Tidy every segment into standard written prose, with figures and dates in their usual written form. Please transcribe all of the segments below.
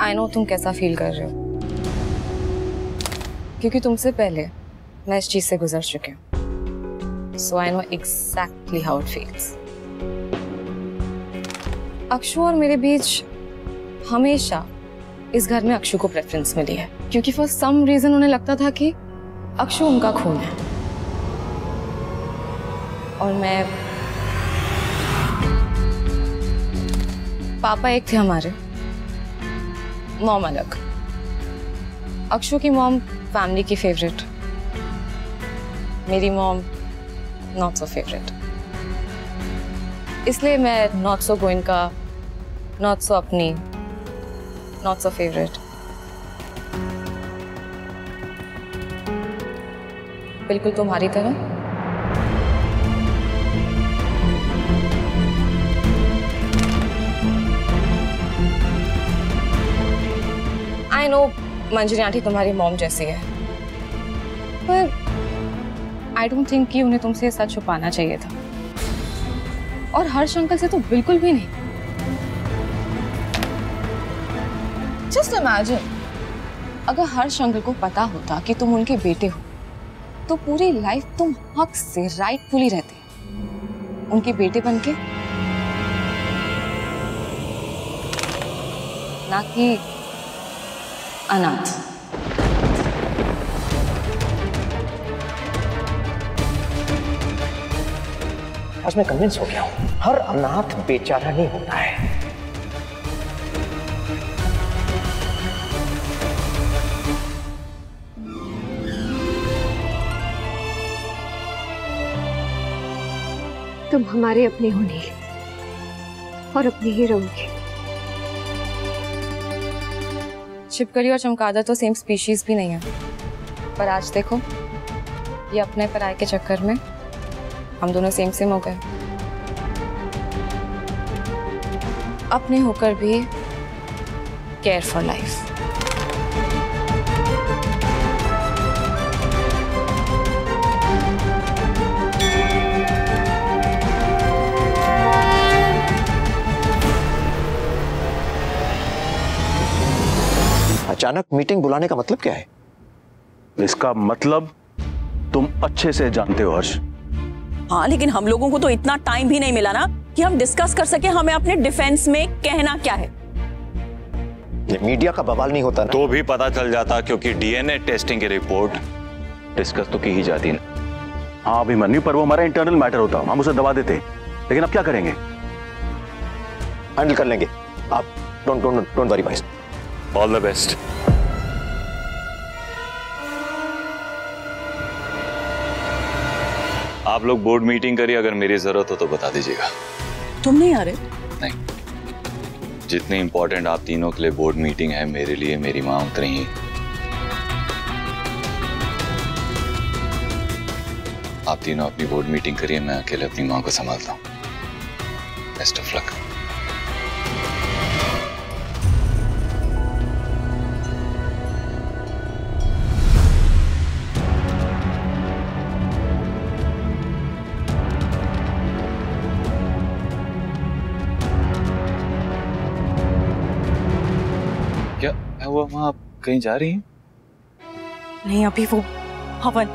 I know तुम कैसा feel कर रहे हो, क्योंकि तुमसे पहले मैं इस चीज से गुजर चुकी हूँ। So I know exactly how it feels. Akshu और मेरे बीच हमेशा इस घर में अक्षु को प्रेफरेंस मिली है, क्योंकि फॉर सम रीजन उन्हें लगता था कि अक्षु उनका खून है और मैं। पापा एक थे हमारे, मॉम अलग। अक्षु की मॉम फैमिली की फेवरेट, मेरी मॉम नॉट सो फेवरेट। इसलिए मैं not so Goenka, not so अपनी, नॉट सो फेवरेट। बिल्कुल तुम्हारी तरह। आई नो मंजरी आंटी तुम्हारी मॉम जैसी है, पर आई डोंट थिंक कि उन्हें तुमसे सच छुपाना चाहिए था, और हर्ष अंकल से तो बिल्कुल भी नहीं। जस्ट इमेजिन, अगर हर्ष अंकल को पता होता कि तुम उनके बेटे हो, तो पूरी लाइफ तुम हक से राइटफुली रहते उनके बेटे बनके, ना कि अनाथ। आज मैं कन्विंस हो गया हूं, हर अनाथ बेचारा नहीं होता है। तुम हमारे अपने हो नील, और अपने ही रहोगे। छिपकली और चमगादड़ तो सेम स्पीशीज भी नहीं है, पर आज देखो ये अपने पराये के चक्कर में हम दोनों सेम सेम हो गए। अपने होकर भी केयर फॉर लाइफ। अचानक मीटिंग बुलाने का मतलब क्या है? इसका मतलब तुम अच्छे से जानते हो हर्ष। हाँ, लेकिन हम लोगों को तो इतना टाइम भी नहीं मिला ना कि हम डिस्कस कर सके हमें अपने डिफेंस में कहना क्या है। ये मीडिया का बवाल नहीं होता ना? तो भी पता चल जाता, क्योंकि डीएनए टेस्टिंग की रिपोर्ट डिस्कस तो की ही जाती ना। हाँ अभिमन्यु, पर वो हमारा इंटरनल मैटर होता, हम उसे दबा देते, लेकिन अब क्या करेंगे? हैंडल कर लेंगे, आप डोंट वरी भाई। All the best. आप लोग बोर्ड मीटिंग करिए, अगर मेरी जरूरत हो तो बता दीजिएगा। तुम नहीं आ रहे? नहीं, जितनी इंपॉर्टेंट आप तीनों के लिए बोर्ड मीटिंग है, मेरे लिए मेरी माँ उतनी ही। आप तीनों अपनी बोर्ड मीटिंग करिए, मैं अकेले अपनी माँ को संभालता हूँ। Best of luck. क्या हुआ माँ, आप कहीं जा रही हैं? नहीं, अभी वो हवन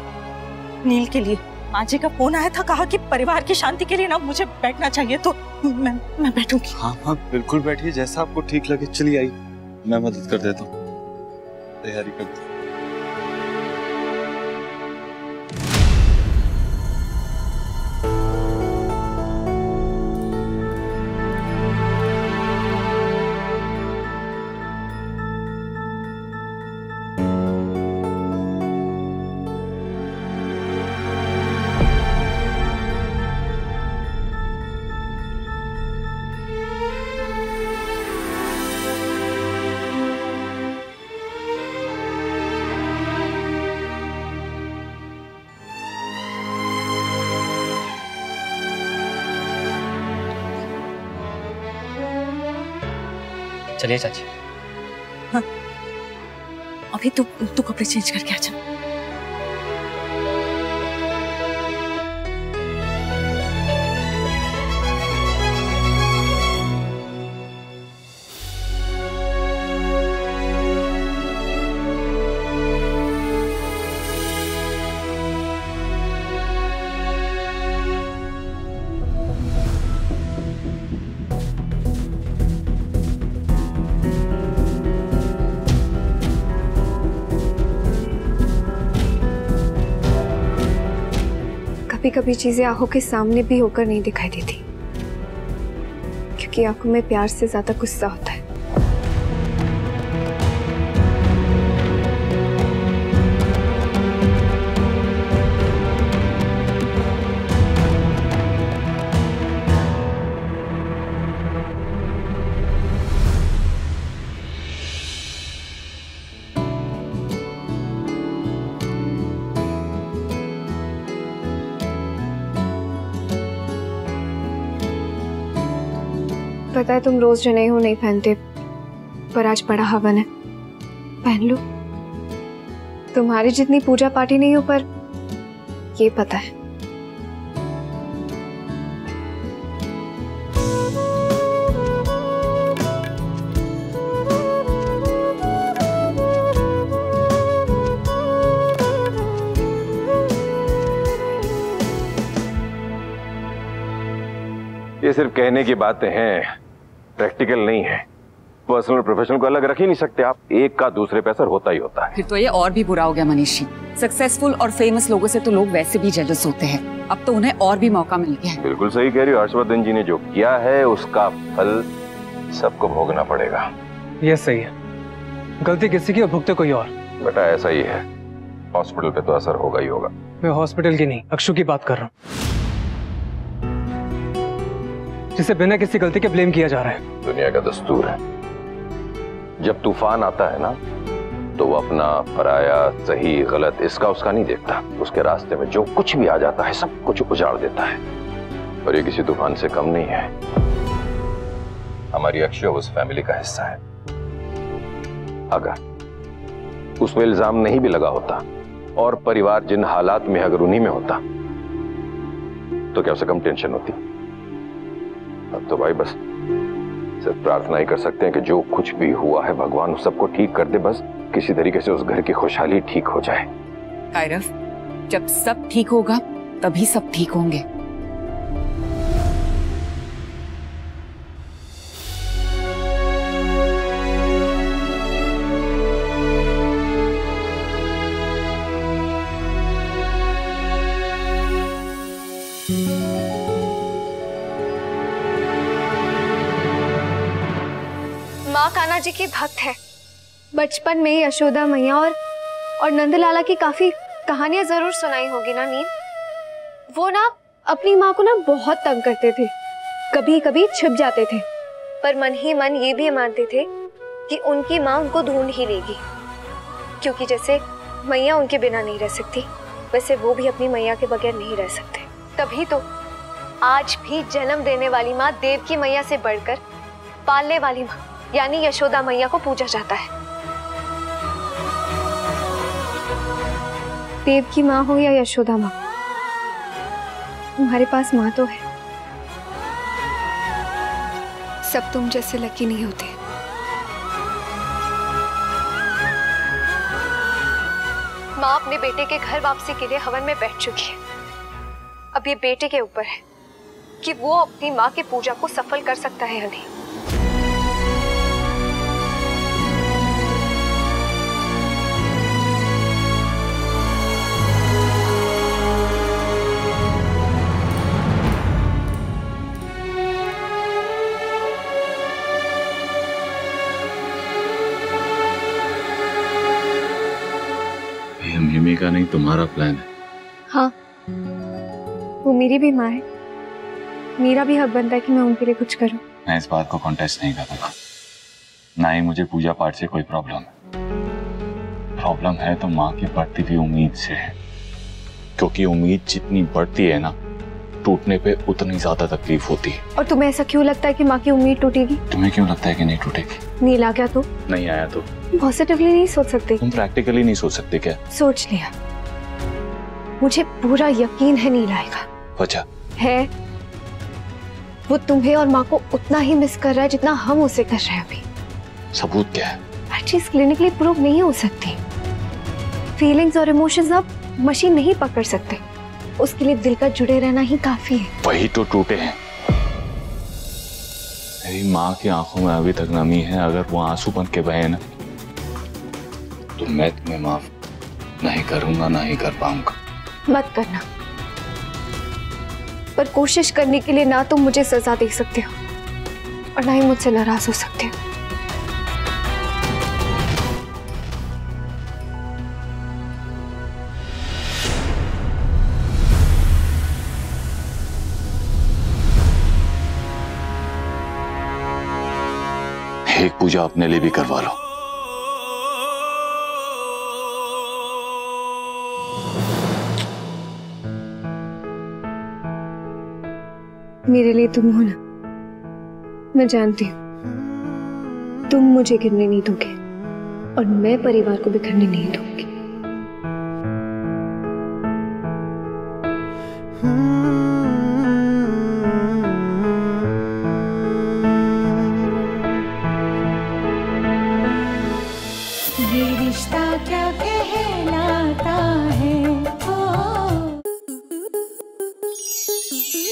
नील के लिए माँ जी का फोन आया था, कहा कि परिवार की शांति के लिए ना मुझे बैठना चाहिए, तो मैं बैठूंगी। हाँ हाँ बिल्कुल बैठिए, जैसा आपको ठीक लगे। चलिए आइए, मैं मदद कर देता हूँ, तैयारी कर दो। चलिए चाची। हाँ, अभी तू कपड़े चेंज करके आ जा। कभी कभी चीजें आंखों के सामने भी होकर नहीं दिखाई देती, क्योंकि आंखों में प्यार से ज्यादा गुस्सा होता है। पता है तुम रोज जनेऊ नहीं पहनते, पर आज बड़ा हवन है, पहन लो। तुम्हारी जितनी पूजा पाठी नहीं हो, पर ये पता है। ये सिर्फ कहने की बातें हैं, प्रैक्टिकल नहीं है। पर्सनल प्रोफेशनल को अलग रख ही नहीं सकते आप, एक का दूसरे पे असर होता ही होता है। फिर तो ये और भी बुरा हो गया मनीष जी। सक्सेसफुल और फेमस लोगों से तो लोग वैसे भी जेलस होते हैं, अब तो उन्हें और भी मौका मिल गया है। बिल्कुल सही कह रही हो, हर्षवर्धन जी ने जो किया है उसका फल सबको भोगना पड़ेगा। ये सही है, गलती किसी की और भुगते कोई और। बेटा ऐसा ही है, हॉस्पिटल पे तो असर होगा ही होगा। मैं हॉस्पिटल की नहीं, अक्षु की बात कर रहा हूँ, जिसे बिना किसी गलती के ब्लेम किया जा रहा है। दुनिया का दस्तूर है, जब तूफान आता है ना तो वो अपना पराया सही गलत इसका उसका नहीं देखता, उसके रास्ते में जो कुछ भी आ जाता है सब कुछ उजाड़ देता है। और ये किसी तूफान से कम नहीं है। हमारी अक्षय उस फैमिली का हिस्सा है। अगर उसमें इल्जाम नहीं भी लगा होता और परिवार जिन हालात में अगर उन्हीं में होता तो क्या उसे कम टेंशन होती? अब तो भाई बस सिर्फ प्रार्थना ही कर सकते हैं कि जो कुछ भी हुआ है भगवान उस सबको ठीक कर दे, बस किसी तरीके से उस घर की खुशहाली ठीक हो जाए। कायरव, जब सब ठीक होगा तभी सब ठीक होंगे। माँ कान्हा जी की भक्त है। बचपन में यशोदा मैया और नंदलाला की काफी कहानियां जरूर सुनाई होगी ना नीम। वो ना अपनी माँ को ना बहुत तंग करते थे, कभी कभी छिप जाते थे, पर मन ही मन ये भी मानते थे कि उनकी माँ उनको ढूंढ ही लेगी, क्योंकि जैसे मैया उनके बिना नहीं रह सकती वैसे वो भी अपनी मैया के बगैर नहीं रह सकते। तभी तो आज भी जन्म देने वाली माँ देव की मैया से बढ़कर पालने वाली माँ यानी यशोदा मैया को पूजा जाता है। देव की माँ हो या यशोदा माँ, तुम्हारे पास माँ तो है। सब तुम जैसे लकी नहीं होते। माँ अपने बेटे के घर वापसी के लिए हवन में बैठ चुकी है। अब ये बेटे के ऊपर है कि वो अपनी माँ की पूजा को सफल कर सकता है या नहीं। मिमी का नहीं तुम्हारा प्लान है? हाँ, वो मेरी भी माँ है, मेरा भी हक बनता है कि मैं उनके लिए कुछ करूं। मैं इस बात को कॉन्टेस्ट नहीं करता, ना ही मुझे पूजा पाठ से कोई प्रॉब्लम है। प्रॉब्लम है तो माँ की बढ़ती हुई उम्मीद से है, क्योंकि उम्मीद जितनी बढ़ती है ना टूटने पे उतनी ज्यादा तकलीफ होती है। और तुम्हें ऐसा क्यों लगता है कि माँ की उम्मीद टूटेगी? तुम्हें क्यों लगता है कि नहीं टूटेगी? नील आ गया तो? नहीं आया तो? पॉजिटिवली नहीं सोच सकते? तुम प्रैक्टिकली नहीं सोच सकते क्या? सोच लिया, मुझे पूरा यकीन है नील आएगा। वजह है वो तुम्हें और माँ को उतना ही मिस कर रहा है जितना हम उसे कर रहे हैं अभी। सबूत क्या है? हर चीज क्लिनिकली प्रूव नहीं हो सकती। फीलिंग्स और इमोशंस आप मशीन नहीं पकड़ सकते, उसके लिए दिल का जुड़े रहना ही काफी है। वही तो टूटे हैं। मेरी माँ की आंखों में अभी तक नमी है, अगर वो आंसू बन के बहे ना तो मैं तुम्हें माफ नहीं करूंगा, ना ही कर पाऊंगा। मत करना, पर कोशिश करने के लिए ना तुम मुझे सजा दे सकते हो और ना ही मुझसे नाराज हो सकते हो। एक पूजा अपने लिए भी करवा लो। मेरे लिए तुम हो ना, मैं जानती हूं तुम मुझे गिरने नहीं दोगे और मैं परिवार को बिखरने नहीं दूंगी। ये रिश्ता क्या कहलाता है।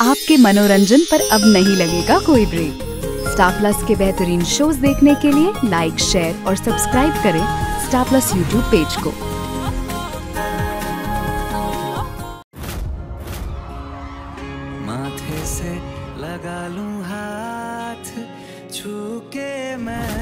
आपके मनोरंजन पर अब नहीं लगेगा कोई ब्रेक। स्टार प्लस के बेहतरीन शोज देखने के लिए लाइक, शेयर और सब्सक्राइब करें स्टार प्लस यूट्यूब पेज को। माथे से लगा लूं हाथ, छू के मैं